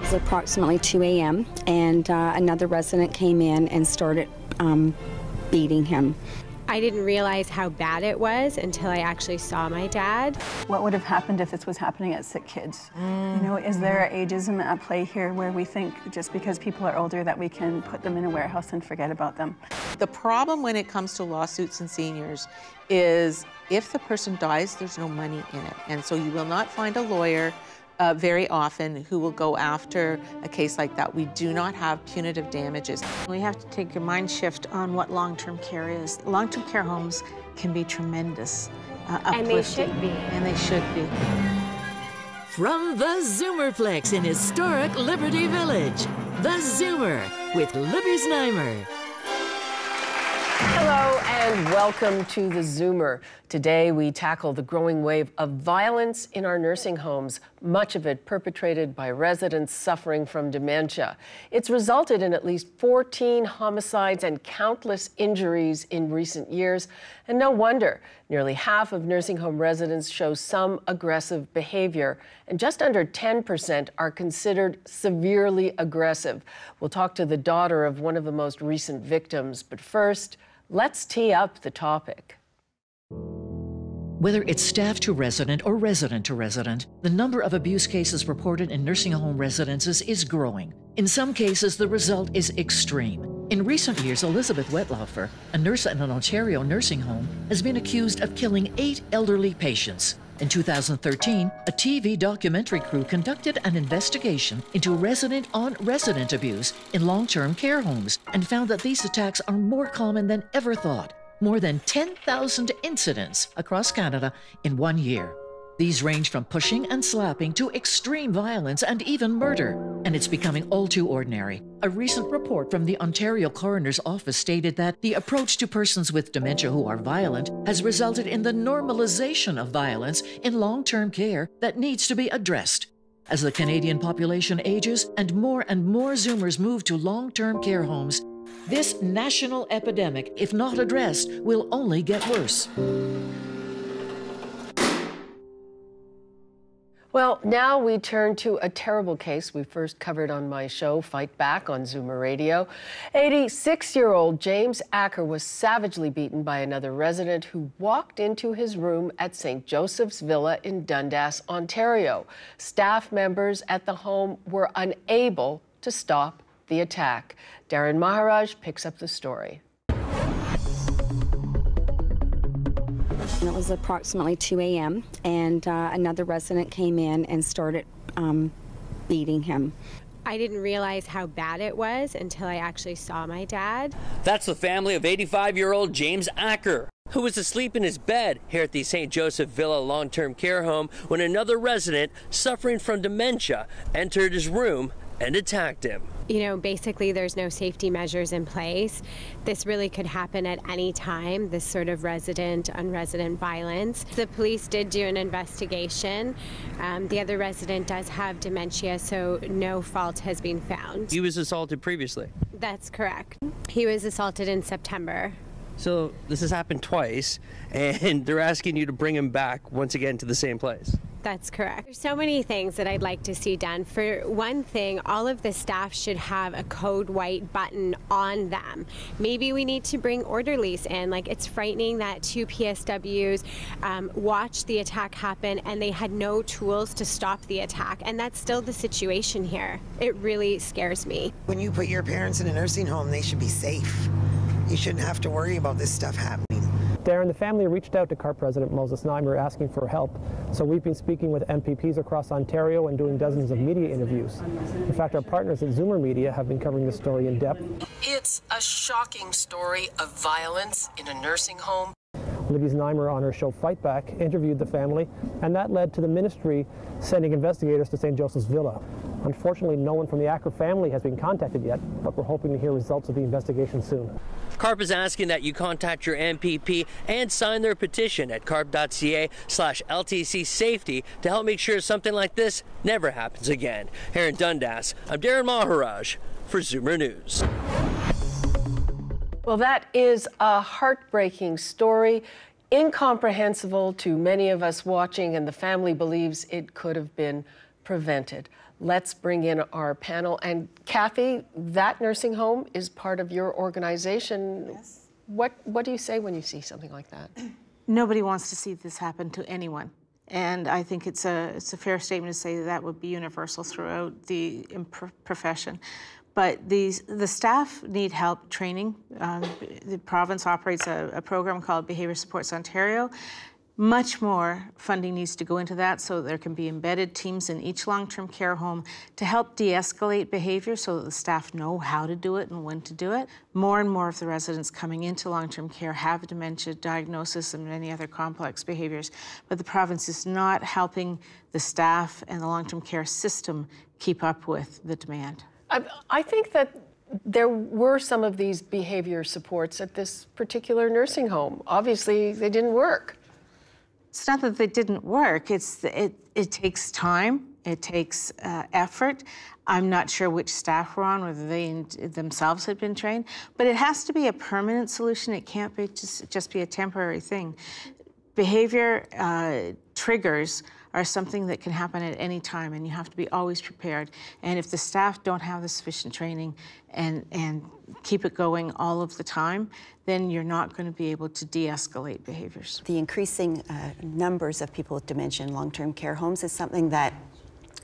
It was approximately 2 a.m. and another resident came in and started beating him. I didn't realize how bad it was until I actually saw my dad. What would have happened if this was happening at sick kids? You know, is there ageism at play here where we think just because people are older that we can put them in a warehouse and forget about them? The problem when it comes to lawsuits and seniors is if the person dies, there's no money in it. And so you will not find a lawyer very often who will go after a case like that. We do not have punitive damages. We have to take a mind shift on what long-term care is. Long-term care homes can be tremendous, uplifting. And they should be. And they should be. From the Zoomerplex in historic Liberty Village, the Zoomer with Libby Znaimer. Hello and welcome to the Zoomer. Today we tackle the growing wave of violence in our nursing homes, much of it perpetrated by residents suffering from dementia. It's resulted in at least 14 homicides and countless injuries in recent years, and no wonder. Nearly half of nursing home residents show some aggressive behavior, and just under 10% are considered severely aggressive. We'll talk to the daughter of one of the most recent victims, but first, let's tee up the topic. Whether it's staff to resident or resident to resident, the number of abuse cases reported in nursing home residences is growing. In some cases, the result is extreme. In recent years, Elizabeth Wetlaufer, a nurse at an Ontario nursing home, has been accused of killing 8 elderly patients. In 2013, a TV documentary crew conducted an investigation into resident-on-resident abuse in long-term care homes and found that these attacks are more common than ever thought. More than 10,000 incidents across Canada in 1 year. These range from pushing and slapping to extreme violence and even murder. And it's becoming all too ordinary. A recent report from the Ontario Coroner's Office stated that the approach to persons with dementia who are violent has resulted in the normalization of violence in long-term care that needs to be addressed. As the Canadian population ages and more Zoomers move to long-term care homes, this national epidemic, if not addressed, will only get worse. Well, now we turn to a terrible case we first covered on my show, Fight Back, on Zoomer Radio. 86-year-old James Acker was savagely beaten by another resident who walked into his room at St. Joseph's Villa in Dundas, Ontario. Staff members at the home were unable to stop the attack. Darren Maharaj picks up the story. It was approximately 2 a.m. and another resident came in and started beating him. I didn't realize how bad it was until I actually saw my dad. That's the family of 85-year-old James Acker, who was asleep in his bed here at the St. Joseph Villa long-term care home when another resident suffering from dementia entered his room and attacked him. You know, basically there's no safety measures in place. This really could happen at any time, this sort of resident-on-resident violence. The police did do an investigation. The other resident does have dementia, so no fault has been found. He was assaulted previously? That's correct. He was assaulted in September. So this has happened twice, and they're asking you to bring him back once again to the same place? That's correct. There's so many things that I'd like to see done. For one thing, all of the staff should have a code white button on them. Maybe we need to bring orderlies in. Like, it's frightening that 2 PSWs watched the attack happen and they had no tools to stop the attack. And that's still the situation here. It really scares me. When you put your parents in a nursing home, they should be safe. You shouldn't have to worry about this stuff happening. Darren, the family reached out to CARP President Moses Znaimer asking for help. So we've been speaking with MPPs across Ontario and doing dozens of media interviews. In fact, our partners at Zoomer Media have been covering this story in depth. It's a shocking story of violence in a nursing home. Libby Znaimer on her show Fight Back interviewed the family, and that led to the ministry sending investigators to St. Joseph's Villa. Unfortunately, no one from the Acker family has been contacted yet, but we're hoping to hear results of the investigation soon. CARP is asking that you contact your MPP and sign their petition at carp.ca/LTC safety to help make sure something like this never happens again. Here in Dundas, I'm Darren Maharaj for Zoomer News. Well, that is a heartbreaking story, incomprehensible to many of us watching, and the family believes it could have been prevented. Let's bring in our panel. And Kathy, that nursing home is part of your organization. Yes. What do you say when you see something like that? Nobody wants to see this happen to anyone. And I think it's a fair statement to say that that would be universal throughout the profession. But the staff need help training. The province operates a program called Behaviour Supports Ontario. Much more funding needs to go into that so there can be embedded teams in each long-term care home to help de-escalate behavior so that the staff know how to do it and when to do it. More and more of the residents coming into long-term care have dementia diagnosis and many other complex behaviors, but the province is not helping the staff and the long-term care system keep up with the demand. I think that there were some of these behavior supports at this particular nursing home. Obviously, they didn't work. It's not that they didn't work. It takes time. It takes effort. I'm not sure which staff were on, whether they themselves had been trained, but it has to be a permanent solution. It can't be just be a temporary thing. Behavior triggers are something that can happen at any time, and you have to be always prepared. And if the staff don't have the sufficient training and keep it going all of the time, then you're not going to be able to de-escalate behaviors. The increasing numbers of people with dementia in long-term care homes is something that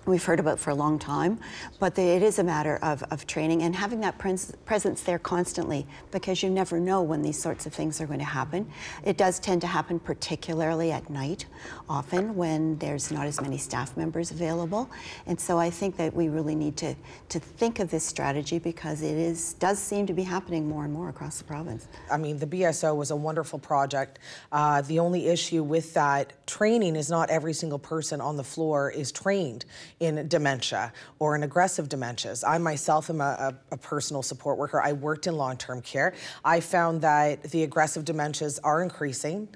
we've heard about for a long time, but it is a matter of training and having that presence there constantly, because you never know when these sorts of things are going to happen. It does tend to happen particularly at night, often when there's not as many staff members available. And so I think that we really need to think of this strategy, because it does seem to be happening more and more across the province. I mean, the BSO was a wonderful project. The only issue with that training is not every single person on the floor is trained in dementia or in aggressive dementias. I myself am a personal support worker. I worked in long-term care. I found that the aggressive dementias are increasing.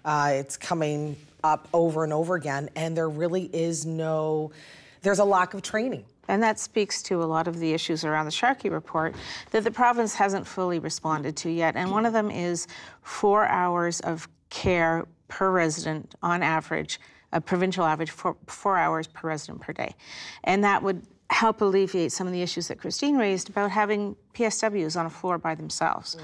It's coming up over and over again, and there really is there's a lack of training. And that speaks to a lot of the issues around the Sharkey report that the province hasn't fully responded to yet. And one of them is 4 hours of care per resident on average, a provincial average, 4 hours per resident per day. And that would help alleviate some of the issues that Christine raised about having PSWs on a floor by themselves.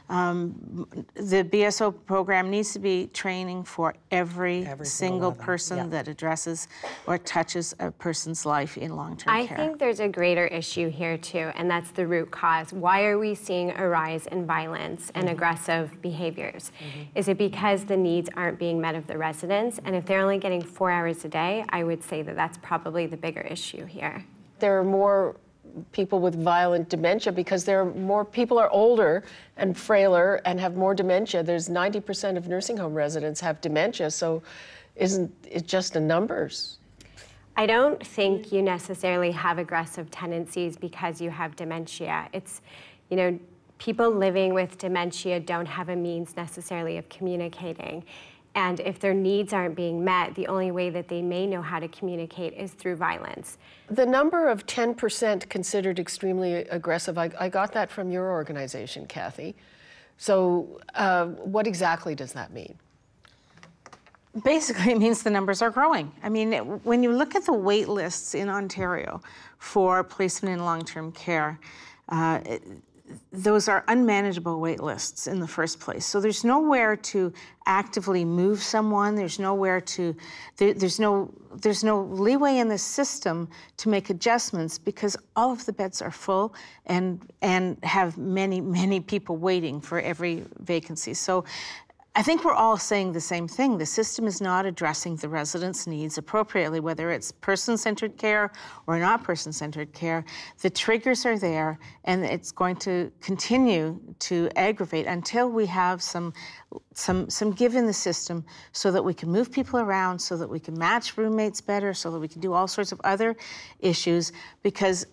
The BSO program needs to be training for every single person that addresses or touches a person's life in long-term care. I think there's a greater issue here too, and that's the root cause. Why are we seeing a rise in violence and aggressive behaviors? Is it because the needs aren't being met of the residents? And if they're only getting 4 hours a day, I would say that that's probably the bigger issue here. There are more people with violent dementia because people are older and frailer and have more dementia. There's 90% of nursing home residents have dementia, so isn't it just the numbers? I don't think you necessarily have aggressive tendencies because you have dementia. It's, people living with dementia don't have a means necessarily of communicating. And if their needs aren't being met, the only way that they may know how to communicate is through violence. The number of 10% considered extremely aggressive, I got that from your organization, Kathy. So what exactly does that mean? Basically, it means the numbers are growing. I mean, when you look at the wait lists in Ontario for placement in long-term care, those are unmanageable wait lists in the first place. So there's nowhere to actively move someone. There's nowhere there's no leeway in the system to make adjustments, because all of the beds are full and have many, many people waiting for every vacancy. So I think we're all saying the same thing. The system is not addressing the residents' needs appropriately, whether it's person-centered care or not person-centered care. The triggers are there, and it's going to continue to aggravate until we have some give in the system so that we can move people around, so that we can match roommates better, so that we can do all sorts of other issues, because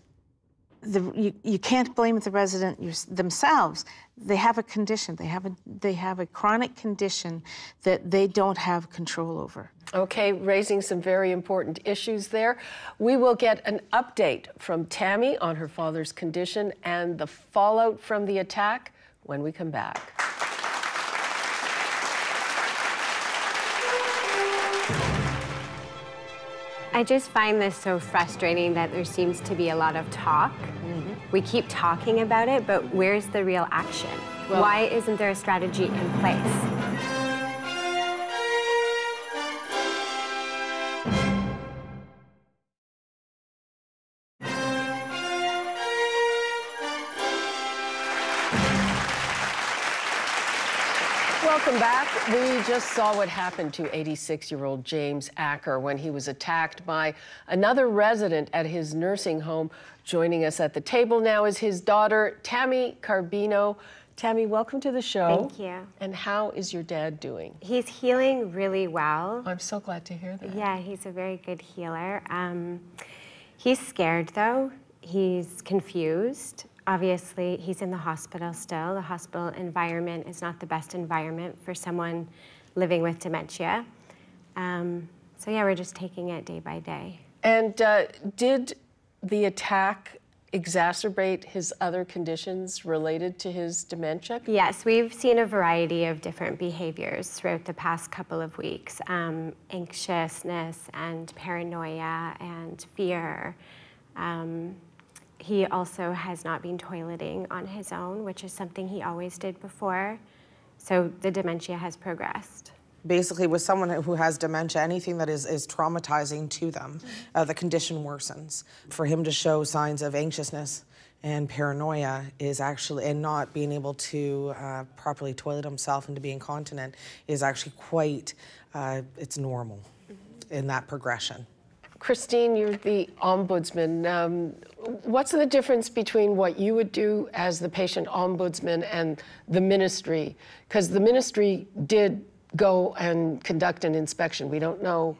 you can't blame the resident themselves. They have a condition. They have a chronic condition that they don't have control over. Okay, raising some very important issues there. We will get an update from Tammy on her father's condition and the fallout from the attack when we come back. I just find this so frustrating that there seems to be a lot of talk. We keep talking about it, but where's the real action? Well, why isn't there a strategy in place? Welcome back. We just saw what happened to 86-year-old James Acker when he was attacked by another resident at his nursing home. Joining us at the table now is his daughter, Tammy Carbino. Tammy, welcome to the show. Thank you. And how is your dad doing? He's healing really well. I'm so glad to hear that. Yeah, he's a very good healer. He's scared, though. He's confused. Obviously, he's in the hospital still. The hospital environment is not the best environment for someone living with dementia. So yeah, we're just taking it day by day. And did the attack exacerbate his other conditions related to his dementia? Yes, we've seen a variety of different behaviors throughout the past couple of weeks. Anxiousness and paranoia and fear. He also has not been toileting on his own, which is something he always did before. So the dementia has progressed. Basically, with someone who has dementia, anything that is traumatizing to them, the condition worsens. For him to show signs of anxiousness and paranoia is actually, and not being able to properly toilet himself and to be incontinent is actually quite, it's normal in that progression. Christine, you're the ombudsman. What's the difference between what you would do as the patient ombudsman and the ministry? Because the ministry did go and conduct an inspection. We don't know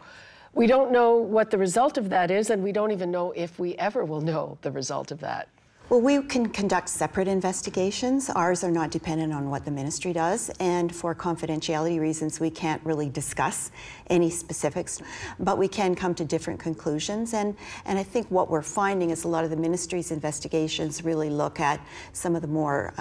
what the result of that is, and we don't even know if we ever will know the result of that. Well, we can conduct separate investigations. Ours are not dependent on what the ministry does, and for confidentiality reasons, we can't really discuss any specifics, but we can come to different conclusions. And I think what we're finding is a lot of the ministry's investigations really look at some of the more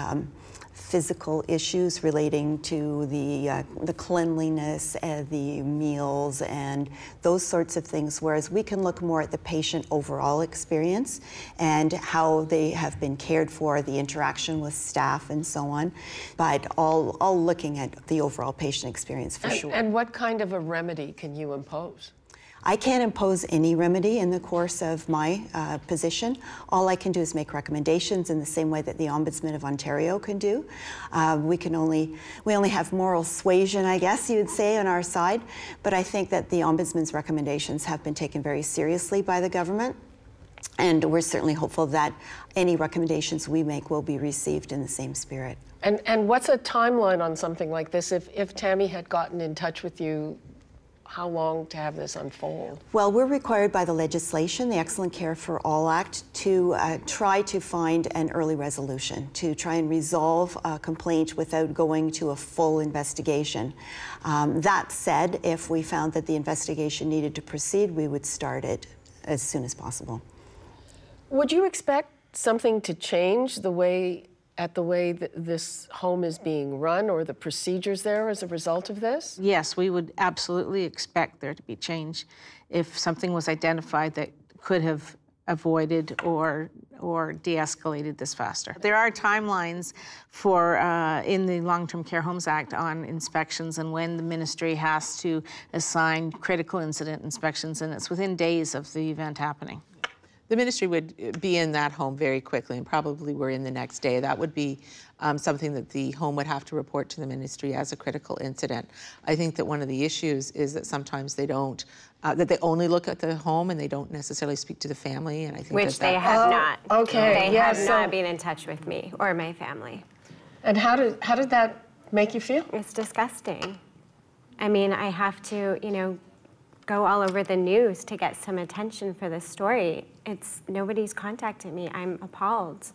physical issues relating to the cleanliness, the meals, and those sorts of things, whereas we can look more at the patient overall experience and how they have been cared for, the interaction with staff and so on, but all looking at the overall patient experience for sure. And what kind of a remedy can you impose? I can't impose any remedy in the course of my position. All I can do is make recommendations in the same way that the Ombudsman of Ontario can do. We only have moral suasion, I guess you would say, on our side, but I think that the Ombudsman's recommendations have been taken very seriously by the government, and we're certainly hopeful that any recommendations we make will be received in the same spirit. And what's a timeline on something like this? If Tammy had gotten in touch with you, how long to have this unfold? Well, we're required by the legislation, the Excellent Care for All Act, to try to find an early resolution, to try and resolve a complaint without going to a full investigation. That said, if we found that the investigation needed to proceed, we would start it as soon as possible. Would you expect something to change the way that this home is being run, or the procedures there as a result of this? Yes, we would absolutely expect there to be change if something was identified that could have avoided or de-escalated this faster. There are timelines for in the Long-Term Care Homes Act on inspections and when the ministry has to assign critical incident inspections, and it's within days of the event happening. The ministry would be in that home very quickly, and probably we're in the next day. That would be something that the home would have to report to the ministry as a critical incident. I think that one of the issues is that sometimes they don't, that they only look at the home and they don't necessarily speak to the family, and I think Which that they have not. Okay. They have not been in touch with me or my family. And how did that make you feel? It's disgusting. I mean, I have to, go all over the news to get some attention for this story. Nobody's contacted me. I'm appalled.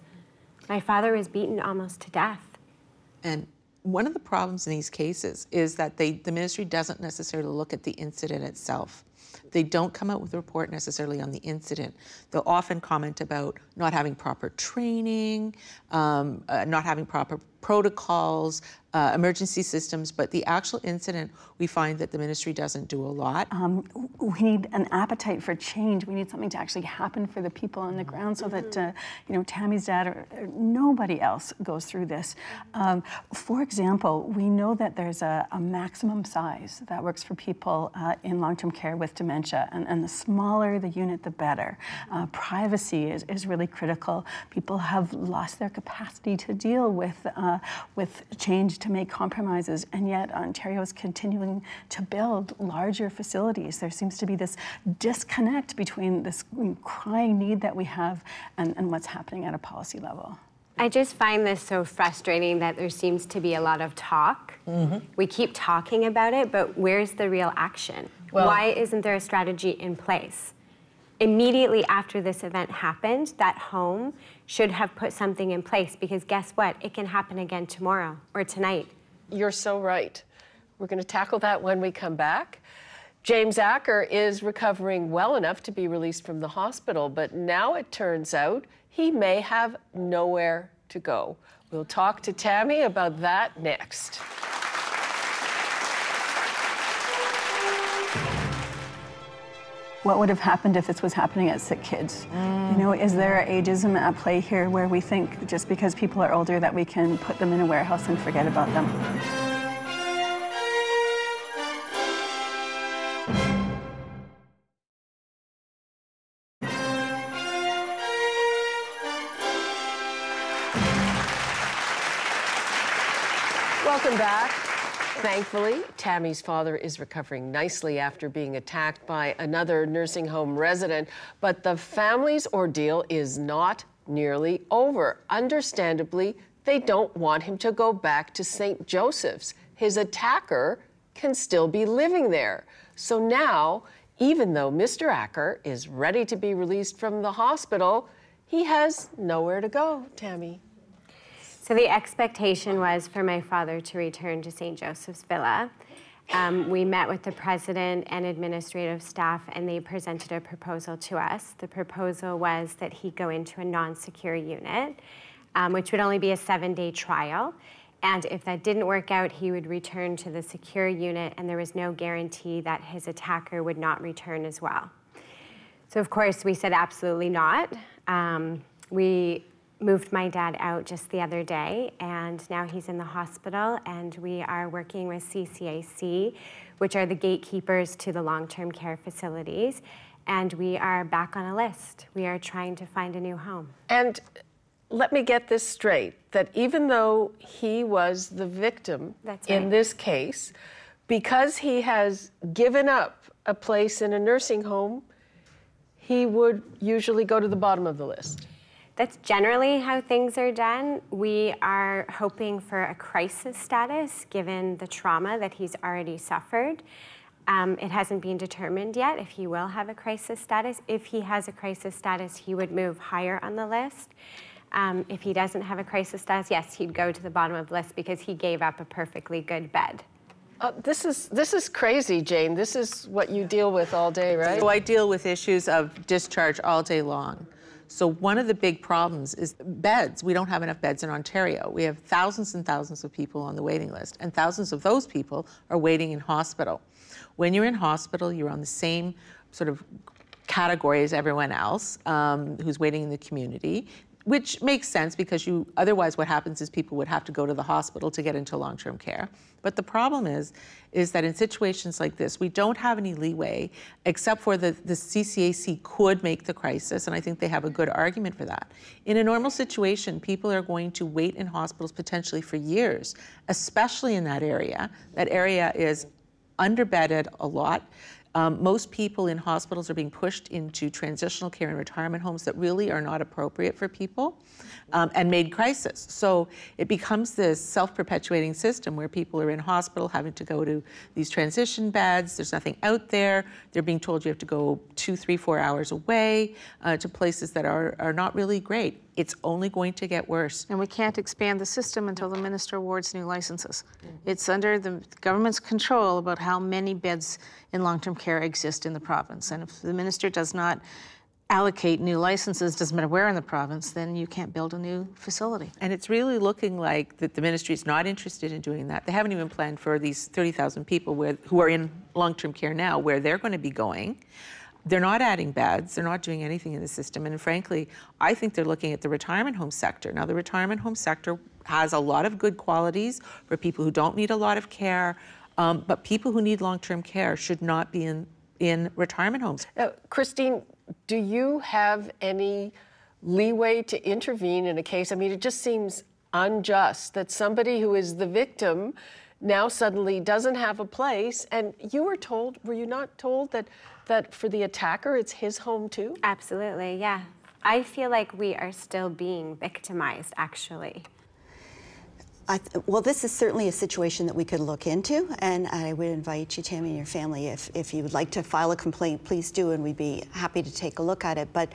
My father was beaten almost to death. And one of the problems in these cases is that the ministry doesn't necessarily look at the incident itself. They don't come out with a report necessarily on the incident. They'll often comment about not having proper training, not having proper protocols, emergency systems, but the actual incident, we find that the ministry doesn't do a lot. We need an appetite for change. We need something to actually happen for the people on the ground so that, you know, Tammy's dad or nobody else goes through this. For example, we know that there's a maximum size that works for people in long-term care with dementia, and the smaller the unit, the better. Privacy is really critical. People have lost their capacity to deal with change, to make compromises, and yet Ontario is continuing to build larger facilities. There seems to be this disconnect between this crying need that we have and what's happening at a policy level. I just find this so frustrating that there seems to be a lot of talk. We keep talking about it, but where's the real action? Well, why isn't there a strategy in place? Immediately after this event happened, that home should have put something in place, because guess what? It can happen again tomorrow or tonight. You're so right. We're going to tackle that when we come back. James Acker is recovering well enough to be released from the hospital, but now it turns out he may have nowhere to go. We'll talk to Tammy about that next. What would have happened if this was happening at sick kids? You know, is there ageism at play here where we think just because people are older that we can put them in a warehouse and forget about them? Welcome back. Thankfully, Tammy's father is recovering nicely after being attacked by another nursing home resident, but the family's ordeal is not nearly over. Understandably, they don't want him to go back to St. Joseph's. His attacker can still be living there. So now, even though Mr. Acker is ready to be released from the hospital, he has nowhere to go, Tammy. So the expectation was for my father to return to St. Joseph's Villa. We met with the president and administrative staff, and they presented a proposal to us. The proposal was that he go into a non-secure unit, which would only be a 7-day trial. And if that didn't work out, he would return to the secure unit, and there was no guarantee that his attacker would not return as well. So of course, we said absolutely not. We moved my dad out just the other day, and now he's in the hospital, and we are working with CCAC, which are the gatekeepers to the long-term care facilities, and we are back on a list. We are trying to find a new home. And let me get this straight, that even though he was the victim in this case, because he has given up a place in a nursing home, he would usually go to the bottom of the list. That's generally how things are done. We are hoping for a crisis status given the trauma that he's already suffered. It hasn't been determined yet if he will have a crisis status. If he has a crisis status, he would move higher on the list. If he doesn't have a crisis status, yes, he'd go to the bottom of the list because he gave up a perfectly good bed. This is crazy, Jane. This is what you deal with all day, right? So I deal with issues of discharge all day long. So one of the big problems is beds. We don't have enough beds in Ontario. We have thousands and thousands of people on the waiting list, and thousands of those people are waiting in hospital. When you're in hospital, you're on the same sort of category as everyone else who's waiting in the community, which makes sense because otherwise what happens is people would have to go to the hospital to get into long-term care. But the problem is that in situations like this, we don't have any leeway, except for the CCAC could make the crisis, and I think they have a good argument for that. In a normal situation, people are going to wait in hospitals potentially for years, especially in that area. That area is underbedded a lot. Most people in hospitals are being pushed into transitional care and retirement homes that really are not appropriate for people and made crisis. So it becomes this self-perpetuating system where people are in hospital having to go to these transition beds. There's nothing out there. They're being told you have to go 2, 3, 4 hours away to places that are not really great. It's only going to get worse. And we can't expand the system until the minister awards new licenses. It's under the government's control about how many beds in long-term care exist in the province. And if the minister does not allocate new licenses, doesn't matter where in the province, then you can't build a new facility. And it's really looking like that the ministry is not interested in doing that. They haven't even planned for these 30,000 people who are in long-term care now, where they're going to be going. They're not adding beds. They're not doing anything in the system. And frankly, I think they're looking at the retirement home sector. Now, the retirement home sector has a lot of good qualities for people who don't need a lot of care, but people who need long-term care should not be in retirement homes. Christine, do you have any leeway to intervene in a case? I mean, it just seems unjust that somebody who is the victim now suddenly doesn't have a place. And you were told, were you not told that for the attacker, it's his home too? Absolutely, yeah. I feel like we are still being victimized, actually. Well, this is certainly a situation that we could look into, and I would invite you, Tammy, and your family, if you would like to file a complaint, please do, and we'd be happy to take a look at it. But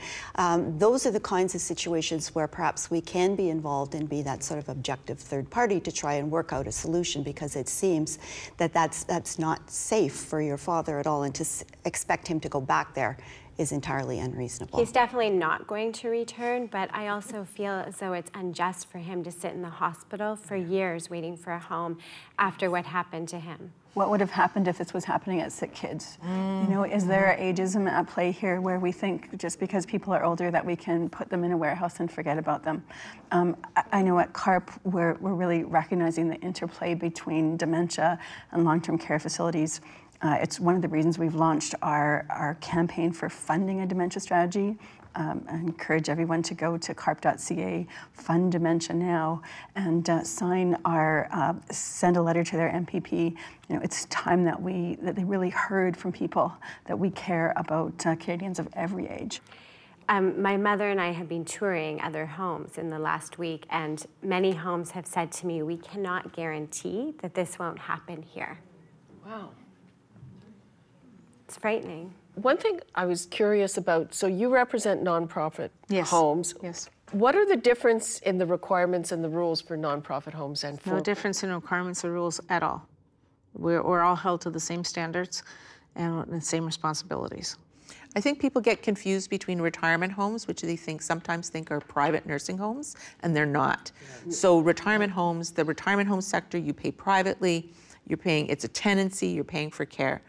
those are the kinds of situations where perhaps we can be involved and be that sort of objective third party to try and work out a solution, because it seems that that's not safe for your father at all, and to expect him to go back there is entirely unreasonable. He's definitely not going to return, but I also feel as though it's unjust for him to sit in the hospital for years waiting for a home after what happened to him. What would have happened if this was happening at sick kids? You know, is there ageism at play here where we think just because people are older that we can put them in a warehouse and forget about them? I know at CARP we're really recognizing the interplay between dementia and long-term care facilities. It's one of the reasons we've launched our campaign for funding a dementia strategy. I encourage everyone to go to carp.ca, fund dementia now, and send a letter to their MPP. You know, it's time that they really heard from people that we care about Canadians of every age. My mother and I have been touring other homes in the last week, and many homes have said to me, we cannot guarantee that this won't happen here. Wow. It's frightening. One thing I was curious about, so you represent nonprofit homes. Yes. What are the difference in the requirements and the rules for nonprofit homes and for... No difference in requirements or rules at all. We're all held to the same standards and the same responsibilities. I think people get confused between retirement homes, which they sometimes think are private nursing homes, and they're not. So retirement homes, the retirement home sector, you pay privately, it's a tenancy, you're paying for care.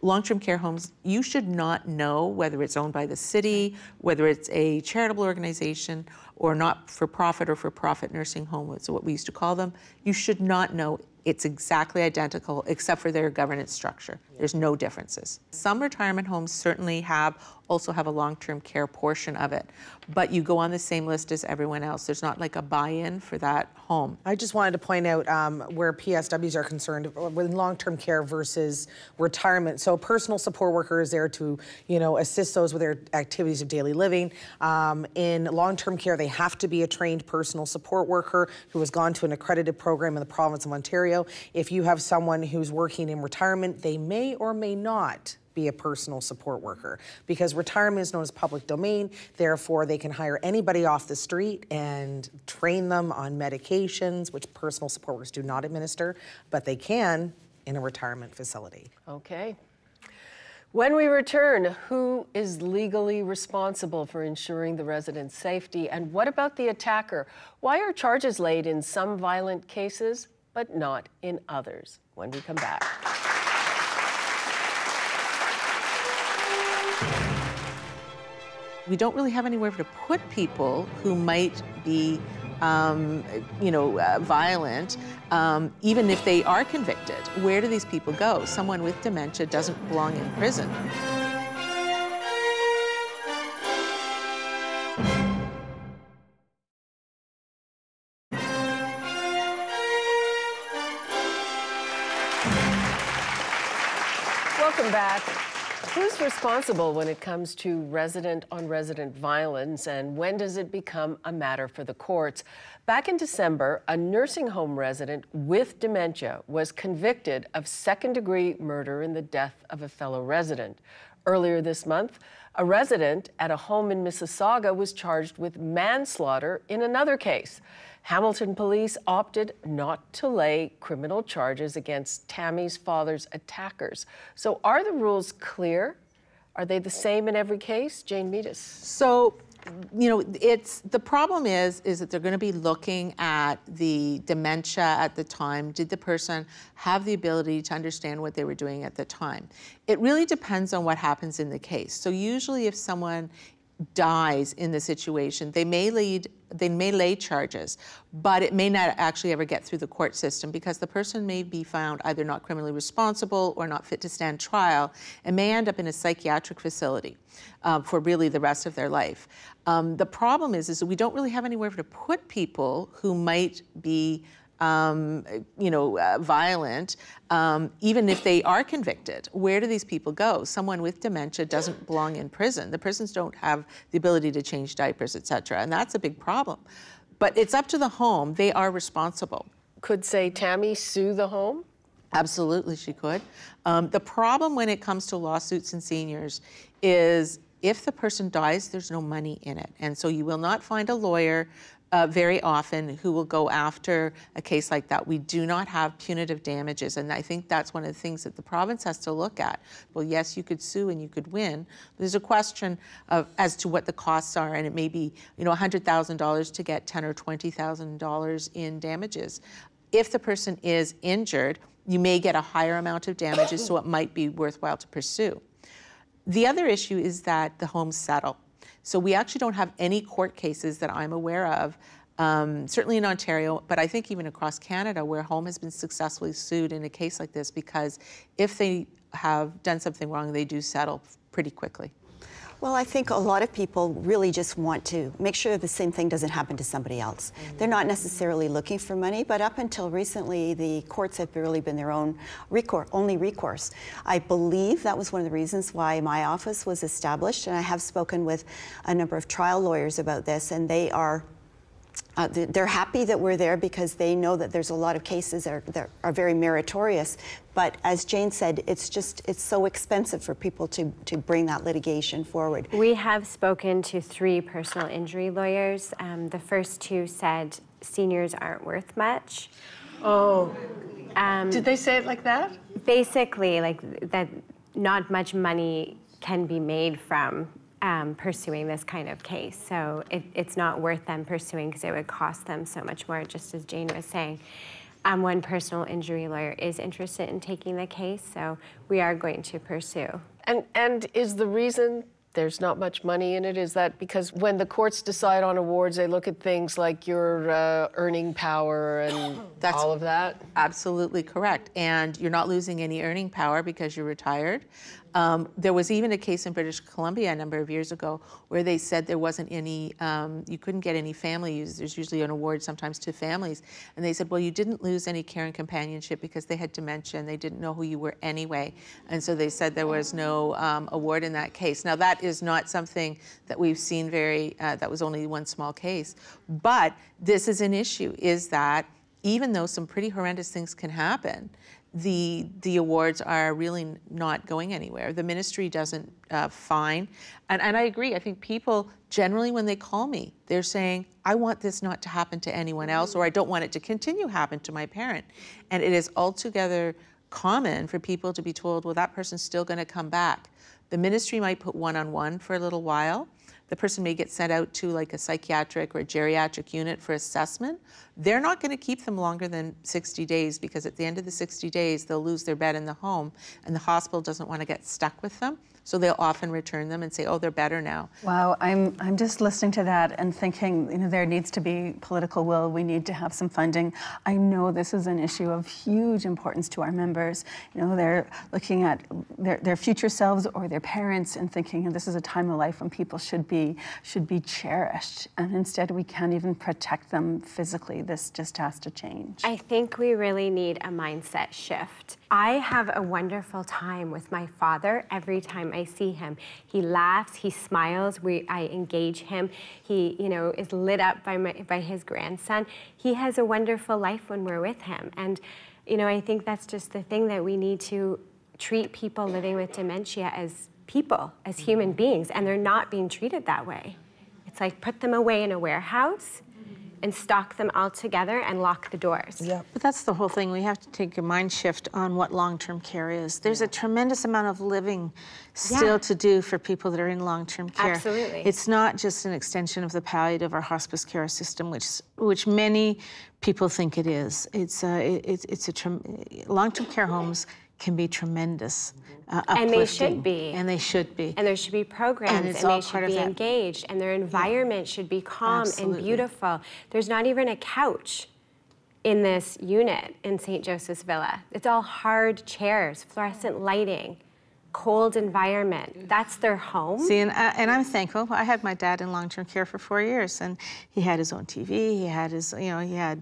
Long-term care homes, you should not know whether it's owned by the city, whether it's a charitable organization, or not-for-profit or for-profit nursing home, is what we used to call them. You should not know. It's exactly identical, except for their governance structure. There's no differences. Some retirement homes certainly also have a long-term care portion of it, but you go on the same list as everyone else. There's not like a buy-in for that home. I just wanted to point out where PSWs are concerned with long-term care versus retirement. So a personal support worker is there to, assist those with their activities of daily living. In long-term care, they have to be a trained personal support worker who has gone to an accredited program in the province of Ontario. If you have someone who's working in retirement, they may or may not be a personal support worker, because retirement is known as public domain. Therefore, they can hire anybody off the street and train them on medications, which personal support workers do not administer, but they can in a retirement facility. Okay. When we return, who is legally responsible for ensuring the residents' safety? And what about the attacker? Why are charges laid in some violent cases, but not in others? When we come back. We don't really have anywhere to put people who might be, violent, even if they are convicted. Where do these people go? Someone with dementia doesn't belong in prison. Welcome back. Who's responsible when it comes to resident-on-resident violence, and when does it become a matter for the courts? Back in December, a nursing home resident with dementia was convicted of second-degree murder in the death of a fellow resident. Earlier this month, a resident at a home in Mississauga was charged with manslaughter in another case. Hamilton police opted not to lay criminal charges against Tammy's father's attackers. So are the rules clear? Are they the same in every case? Jane Meadis. So, you know, the problem is that they're going to be looking at the dementia at the time. Did the person have the ability to understand what they were doing at the time? It really depends on what happens in the case. So usually if someone dies in the situation, they may lay charges, but it may not actually ever get through the court system because the person may be found either not criminally responsible or not fit to stand trial and may end up in a psychiatric facility for really the rest of their life. The problem is that we don't really have anywhere to put people who might be violent, even if they are convicted. Where do these people go? Someone with dementia doesn't belong in prison. The prisons don't have the ability to change diapers, et cetera, and that's a big problem. But it's up to the home. They are responsible. Could, say, Tammy sue the home? Absolutely, she could. The problem when it comes to lawsuits and seniors is if the person dies, there's no money in it. And so you will not find a lawyer very often who will go after a case like that. We do not have punitive damages, and I think that's one of the things that the province has to look at. Well, yes, you could sue and you could win. There's a question of as to what the costs are, and it may be, $100,000 to get $10,000 or $20,000 in damages. If the person is injured, you may get a higher amount of damages, so it might be worthwhile to pursue. The other issue is that the homes settle. So we actually don't have any court cases that I'm aware of, certainly in Ontario, but I think even across Canada, where a home has been successfully sued in a case like this, because if they have done something wrong, they do settle pretty quickly. Well, I think a lot of people really just want to make sure the same thing doesn't happen to somebody else. They're not necessarily looking for money, but up until recently, the courts have really been their only recourse. I believe that was one of the reasons why my office was established, and I have spoken with a number of trial lawyers about this, and they are they're happy that we're there because they know that there's a lot of cases that are very meritorious. But as Jane said, it's so expensive for people to bring that litigation forward. We have spoken to 3 personal injury lawyers. The first 2 said seniors aren't worth much. Oh, did they say it like that? Basically, like that not much money can be made from pursuing this kind of case. So it's not worth them pursuing because it would cost them so much more, just as Jane was saying. One personal injury lawyer is interested in taking the case, so we are going to pursue. And is the reason there's not much money in it, is that because when the courts decide on awards, they look at things like your earning power and all of that? Absolutely correct. And you're not losing any earning power because you're retired. There was even a case in British Columbia a number of years ago where they said there wasn't any, you couldn't get any family use. There's usually an award sometimes to families. And they said, well, you didn't lose any care and companionship because they had dementia and they didn't know who you were anyway. And so they said there was no award in that case. Now, that is not something that we've seen that was only one small case. But this is an issue, is that even though some pretty horrendous things can happen, the awards are really not going anywhere. The ministry doesn't fine. And I agree. I think people generally, when they call me, they're saying, I want this not to happen to anyone else, or I don't want it to continue happen to my parent. And it is altogether common for people to be told, well, that person's still going to come back. The ministry might put one-on-one for a little while. The person may get sent out to like a psychiatric or a geriatric unit for assessment. They're not going to keep them longer than 60 days because at the end of the 60 days, they'll lose their bed in the home and the hospital doesn't want to get stuck with them. So they'll often return them and say, oh, they're better now. Wow, I'm just listening to that and thinking, there needs to be political will. We need to have some funding. I know this is an issue of huge importance to our members. They're looking at their future selves or their parents and thinking, this is a time of life when people should be cherished. And instead, we can't even protect them physically. This just has to change. I think we really need a mindset shift. I have a wonderful time with my father every time I see him. He laughs, he smiles, I engage him. He, is lit up by his grandson. He has a wonderful life when we're with him. And, I think that's just the thing, that we need to treat people living with dementia as people, as human beings, and they're not being treated that way. It's like, put them away in a warehouse and stock them all together and lock the doors. Yeah. But that's the whole thing. We have to take a mind shift on what long-term care is. There's a tremendous amount of living still to do for people that are in long-term care. Absolutely. It's not just an extension of the palliative or hospice care system, which many people think it is. Long-term care homes can be tremendous, and they should be. And they should be. And there should be programs, and they should be engaged, and their environment should be calm and beautiful. There's not even a couch in this unit in St. Joseph's Villa. It's all hard chairs, fluorescent lighting, cold environment. That's their home. See, and I'm thankful. I had my dad in long-term care for 4 years, and he had his own TV. He had his, he had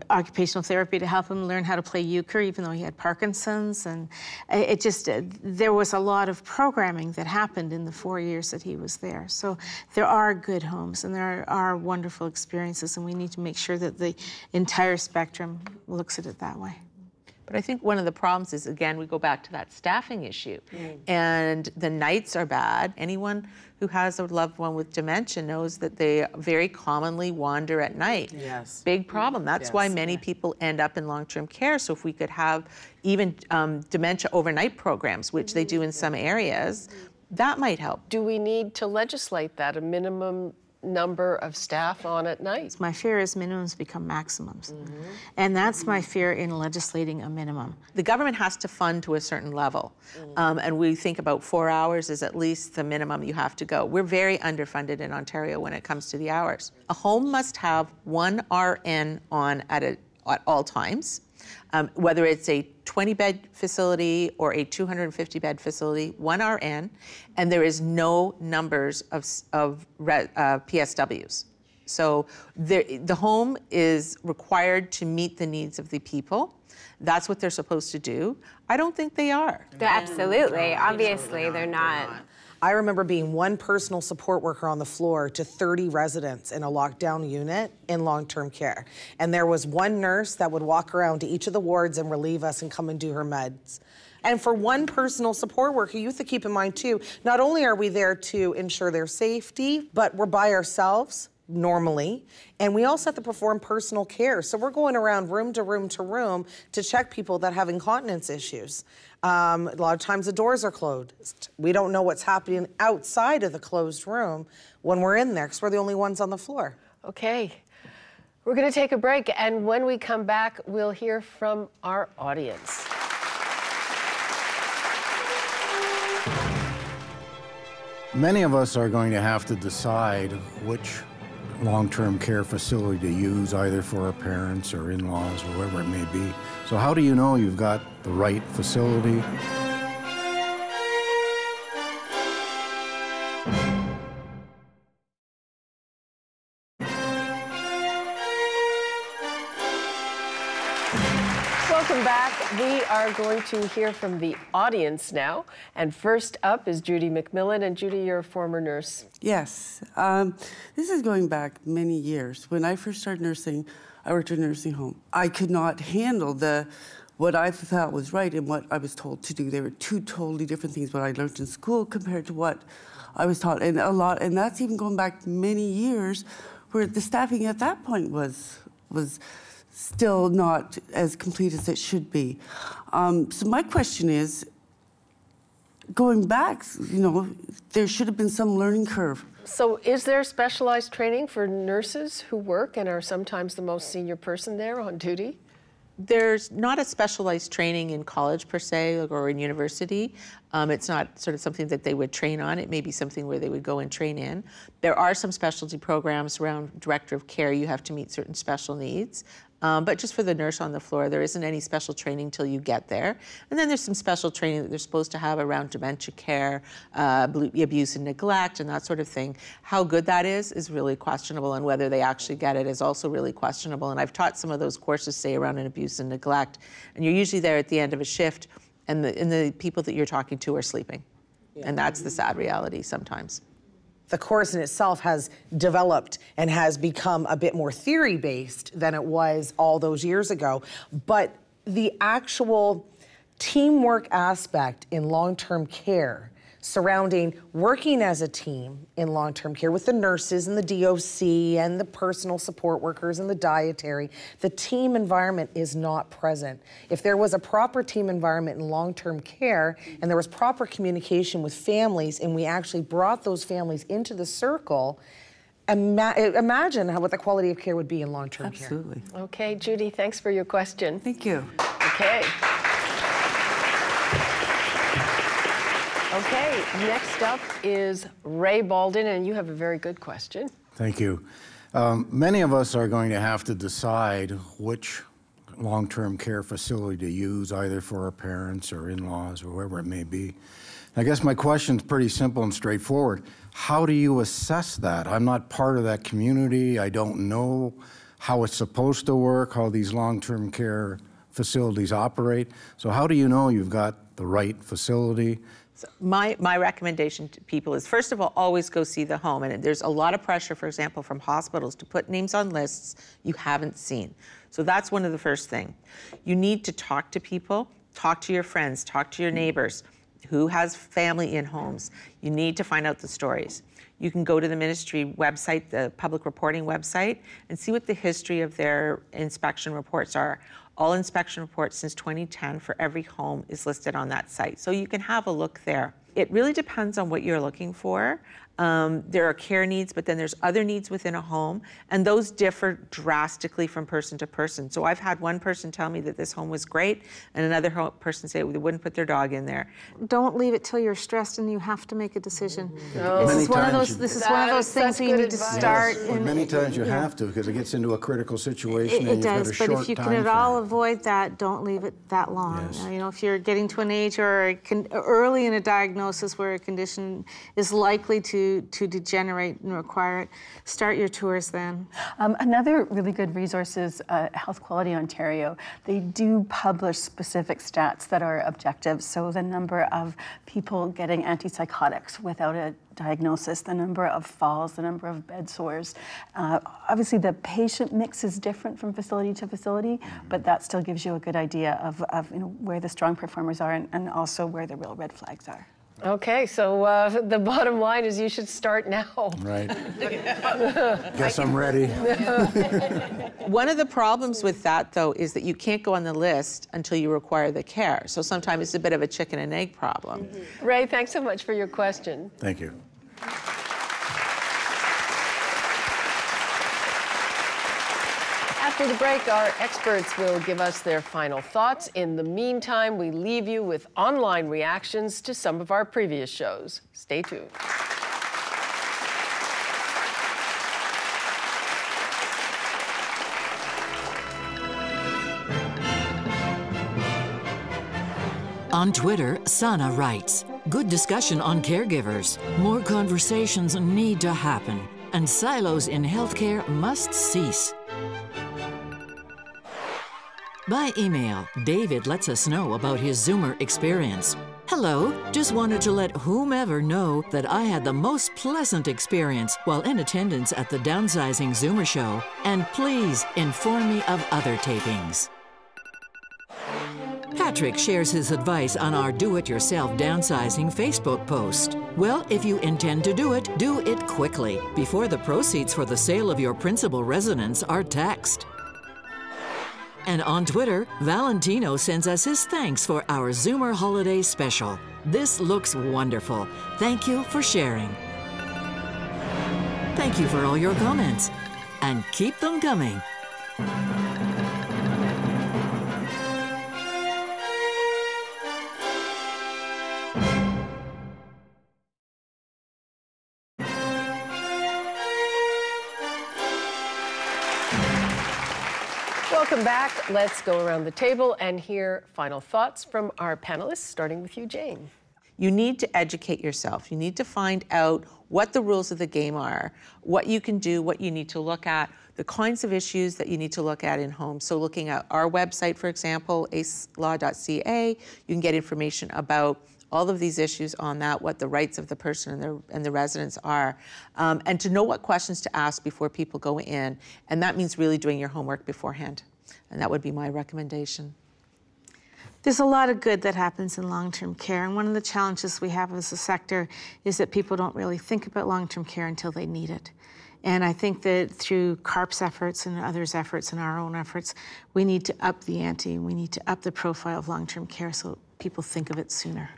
occupational therapy to help him learn how to play euchre, even though he had Parkinson's. And it just, there was a lot of programming that happened in the 4 years that he was there. So there are good homes, and there are wonderful experiences, and we need to make sure that the entire spectrum looks at it that way. But I think one of the problems is, again, we go back to that staffing issue. And the nights are bad. Anyone who has a loved one with dementia knows that they very commonly wander at night. Yes. Big problem. That's why many people end up in long-term care. So if we could have even dementia overnight programs, which they do in some areas, that might help. Do we need to legislate that, a minimum number of staff on at night? My fear is minimums become maximums. And that's my fear in legislating a minimum. The government has to fund to a certain level. And we think about 4 hours is at least the minimum you have to go. We're very underfunded in Ontario when it comes to the hours. A home must have one RN on at all times. Whether it's a 20-bed facility or a 250-bed facility, one RN, and there is no numbers of PSWs. So the home is required to meet the needs of the people. That's what they're supposed to do. I don't think they are. Absolutely. Obviously, they're not. I remember being one personal support worker on the floor to 30 residents in a lockdown unit in long-term care. And there was one nurse that would walk around to each of the wards and relieve us and come and do her meds. And for one personal support worker, you have to keep in mind too, not only are we there to ensure their safety, but we're by ourselves normally, and we also have to perform personal care. So we're going around room to room to room to check people that have incontinence issues. A lot of times the doors are closed. We don't know what's happening outside of the closed room when we're in there because we're the only ones on the floor. Okay, we're going to take a break, and when we come back, we'll hear from our audience. Many of us are going to have to decide which long-term care facility to use, either for our parents or in-laws or whoever it may be. So how do you know you've got the right facility? Welcome back. We are going to hear from the audience now. And first up is Judy McMillan. And Judy, you're a former nurse. Yes. This is going back many years. When I first started nursing, I worked in a nursing home. I could not handle what I thought was right and what I was told to do. They were two totally different things, what I learned in school compared to what I was taught. And that's even going back many years, where the staffing at that point was still not as complete as it should be. So my question is, going back, there should have been some learning curve. So is there specialized training for nurses who work and are sometimes the most senior person there on duty? There's not a specialized training in college per se or in university. It's not sort of something that they would train on. It may be something where they would go and train in. There are some specialty programs around director of care. You have to meet certain special needs. But just for the nurse on the floor, there isn't any special training till you get there. And then there's some special training that they're supposed to have around dementia care, abuse and neglect, and that sort of thing. How good that is really questionable, and whether they actually get it is also really questionable. And I've taught some of those courses, say, around an abuse and neglect, and you're usually there at the end of a shift, and the people that you're talking to are sleeping. Yeah. And that's the sad reality sometimes. The course in itself has developed and has become a bit more theory-based than it was all those years ago. But the actual teamwork aspect in long-term care, surrounding working as a team in long-term care with the nurses and the DOC and the personal support workers and the dietary. The team environment is not present. If there was a proper team environment in long-term care and there was proper communication with families and we actually brought those families into the circle, imagine what the quality of care would be in long-term care. Absolutely. Okay, Judy, thanks for your question. Thank you. Okay. Okay, next up is Ray Baldwin, and you have a very good question. Thank you. Many of us are going to have to decide which long-term care facility to use, either for our parents or in-laws or whoever it may be. I guess my question's pretty simple and straightforward. How do you assess that? I'm not part of that community. I don't know how it's supposed to work, how these long-term care facilities operate. So how do you know you've got the right facility? So my recommendation to people is, first of all, always go see the home. And there's a lot of pressure, for example, from hospitals to put names on lists you haven't seen. So that's one of the first things. You need to talk to people, talk to your friends, talk to your neighbors. Who has family in homes? You need to find out the stories. You can go to the ministry website, the public reporting website, and see what the history of their inspection reports are. All inspection reports since 2010 for every home is listed on that site. So you can have a look there. It really depends on what you're looking for. There are care needs, but then there's other needs within a home, and those differ drastically from person to person. So I've had one person tell me that this home was great, and another person say they wouldn't put their dog in there. Don't leave it till you're stressed and you have to make a decision. No. This is one of those things that you need to start. Yes, but many times you have to, because it gets into a critical situation. It does, but if you can at all avoid that, don't leave it that long. Yes. You know, if you're getting to an age or early in a diagnosis where a condition is likely to degenerate and require it, start your tours then. Another really good resource is Health Quality Ontario. They do publish specific stats that are objective. So the number of people getting antipsychotics without a diagnosis, the number of falls, the number of bed sores. Obviously the patient mix is different from facility to facility, but that still gives you a good idea of where the strong performers are and also where the real red flags are. Okay, so the bottom line is you should start now. Right. Guess I'm ready. One of the problems with that, though, is that you can't go on the list until you require the care. So sometimes it's a bit of a chicken and egg problem. Mm-hmm. Ray, thanks so much for your question. Thank you. After the break, our experts will give us their final thoughts. In the meantime, we leave you with online reactions to some of our previous shows. Stay tuned. On Twitter, Sana writes, "Good discussion on caregivers. More conversations need to happen, and silos in healthcare must cease." By email, David lets us know about his Zoomer experience. "Hello, just wanted to let whomever know that I had the most pleasant experience while in attendance at the Downsizing Zoomer show, and please inform me of other tapings." Patrick shares his advice on our Do-It-Yourself Downsizing Facebook post. Well, if you intend to do it quickly, before the proceeds for the sale of your principal residence are taxed. And on Twitter, Valentino sends us his thanks for our Zoomer Holiday Special. "This looks wonderful. Thank you for sharing." Thank you for all your comments, and keep them coming. Welcome back. Let's go around the table and hear final thoughts from our panelists, starting with you, Jane. You need to educate yourself. You need to find out what the rules of the game are, what you can do, what you need to look at, the kinds of issues that you need to look at in homes. So looking at our website, for example, acelaw.ca, you can get information about all of these issues on that, what the rights of the person and the residents are, and to know what questions to ask before people go in. And that means really doing your homework beforehand. And that would be my recommendation. There's a lot of good that happens in long-term care, and one of the challenges we have as a sector is that people don't really think about long-term care until they need it. And I think that through CARP's efforts and others' efforts and our own efforts, we need to up the ante, we need to up the profile of long-term care so people think of it sooner.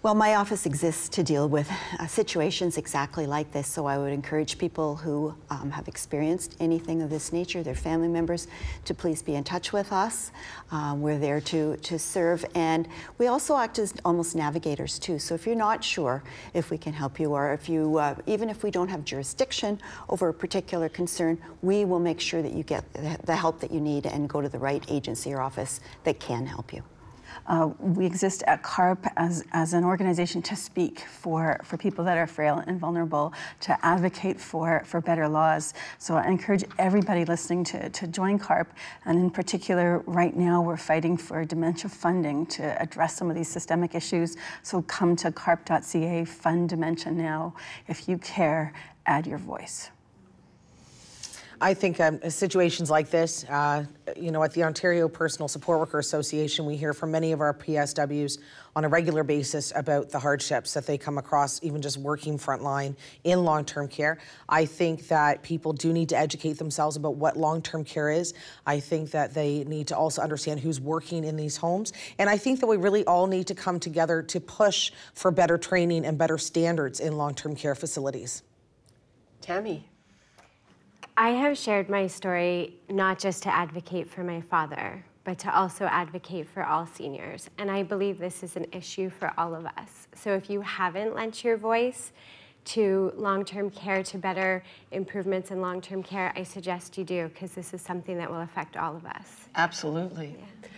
Well, my office exists to deal with situations exactly like this, so I would encourage people who have experienced anything of this nature, their family members, to please be in touch with us. We're there to serve, and we also act as almost navigators too. So if you're not sure if we can help you, or if you, even if we don't have jurisdiction over a particular concern, we will make sure that you get the help that you need and go to the right agency or office that can help you. We exist at CARP as an organization to speak for people that are frail and vulnerable, to advocate for better laws. So I encourage everybody listening to join CARP, and in particular, right now we're fighting for dementia funding to address some of these systemic issues. So come to carp.ca, fund dementia now. If you care, add your voice. I think situations like this, you know, at the Ontario Personal Support Worker Association, we hear from many of our PSWs on a regular basis about the hardships that they come across, even just working frontline in long-term care. I think that people do need to educate themselves about what long-term care is. I think that they need to also understand who's working in these homes. And I think that we really all need to come together to push for better training and better standards in long-term care facilities. Tammy. I have shared my story not just to advocate for my father, but to also advocate for all seniors. And I believe this is an issue for all of us. So if you haven't lent your voice to long-term care, to better improvements in long-term care, I suggest you do, because this is something that will affect all of us. Absolutely. Yeah.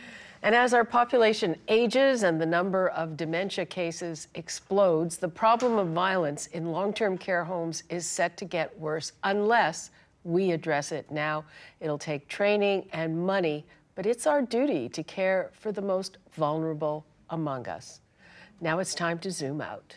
And as our population ages and the number of dementia cases explodes, the problem of violence in long-term care homes is set to get worse unless we address it now. It'll take training and money, but it's our duty to care for the most vulnerable among us. Now it's time to zoom out.